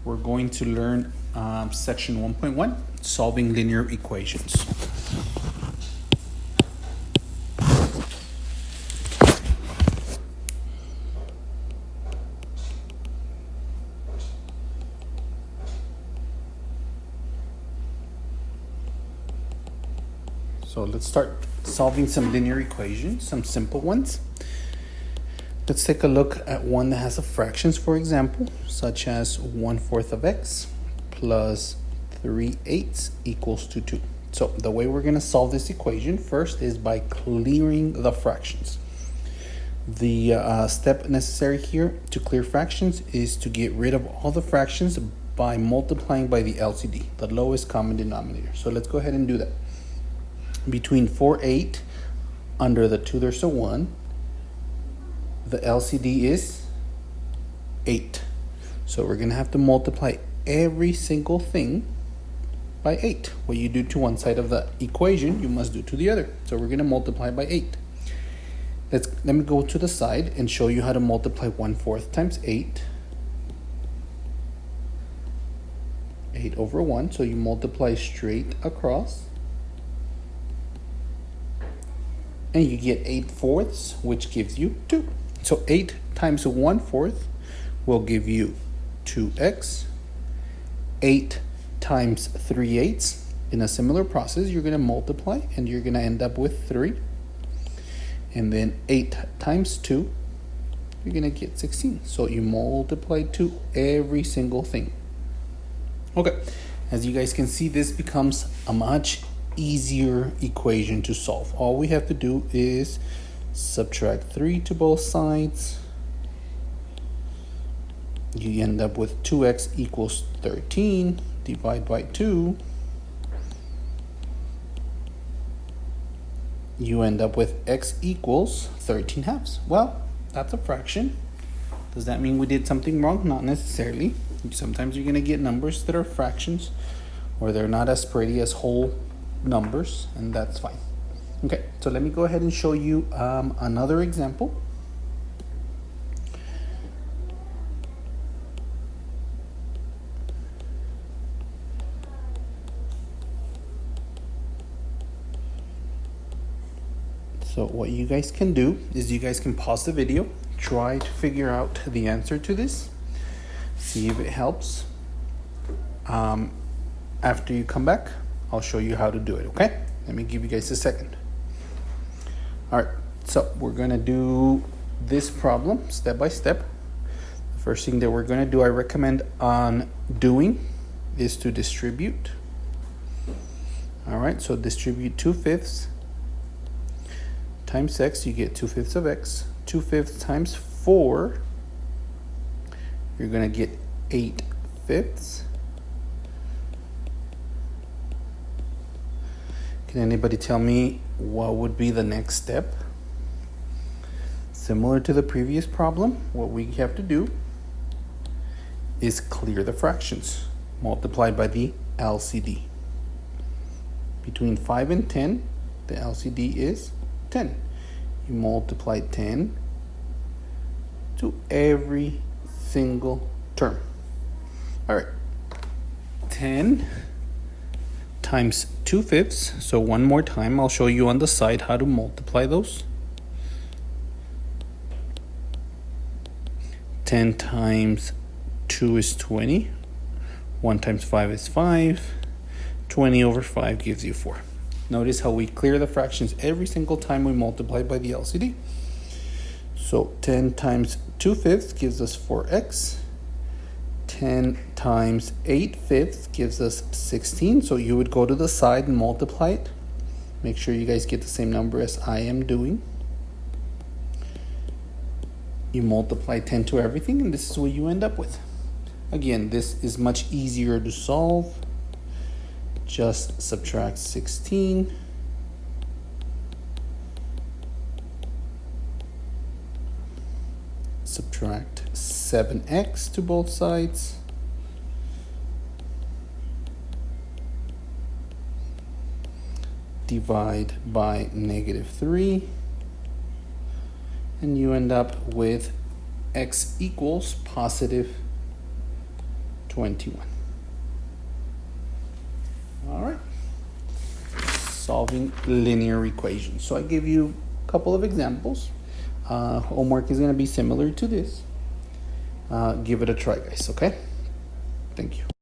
we're going to learn section 1.1, solving linear equations. So let's start solving some linear equations, some simple ones. Let's take a look at one that has a fractions, for example, such as 1/4 of x plus 3/8 equals to 2. So the way we're going to solve this equation first is by clearing the fractions. The step necessary here to clear fractions is to get rid of all the fractions by multiplying by the LCD, the lowest common denominator. So let's go ahead and do that. Between 4/8, under the 2 there's a 1. The LCD is 8. So we're going to have to multiply every single thing by 8. What you do to one side of the equation, you must do to the other. So we're going to multiply by 8. Let me go to the side and show you how to multiply 1/4 times 8. 8 over 1. So you multiply straight across. And you get 8/4, which gives you 2. So 8 times 1/4 will give you 2x. 8 times 3/8. In a similar process, you're going to multiply and you're going to end up with 3. And then 8 times 2, you're going to get 16. So you multiply 2 every single thing. Okay, as you guys can see, this becomes a much easier equation to solve. All we have to do is subtract 3 to both sides. You end up with 2x equals 13. Divide by 2. You end up with x equals 13/2. Well, that's a fraction. Does that mean we did something wrong? Not necessarily. Sometimes you're going to get numbers that are fractions or they're not as pretty as whole numbers, and that's fine. Okay, so let me go ahead and show you another example. So what you guys can do is you guys can pause the video, try to figure out the answer to this, see if it helps. After you come back, I'll show you how to do it, okay? Let me give you guys a second. All right, so we're gonna do this problem step by step. The first thing that we're gonna do, I recommend on doing, is to distribute. All right, so distribute 2/5 times x, you get 2/5 of x. 2/5 times 4, you're gonna get 8/5. Can anybody tell me what would be the next step? Similar to the previous problem, what we have to do is clear the fractions, multiplied by the LCD. Between 5 and 10, the LCD is 10. You multiply 10 to every single term. All right, 10 times 2/5. So one more time, I'll show you on the side how to multiply those. 10 times 2 is 20. 1 times 5 is 5. 20 over 5 gives you 4. Notice how we clear the fractions every single time we multiply by the LCD. So 10 times 2/5 gives us 4x. 10 times 8/5 gives us 16. So you would go to the side and multiply it. Make sure you guys get the same number as I am doing. You multiply 10 to everything, and this is what you end up with. Again, this is much easier to solve. Just subtract 16. Subtract 7x to both sides. Divide by -3. And you end up with x equals positive 21. All right. Solving linear equations. So I give you a couple of examples. Homework is going to be similar to this. Give it a try, guys, okay? Thank you.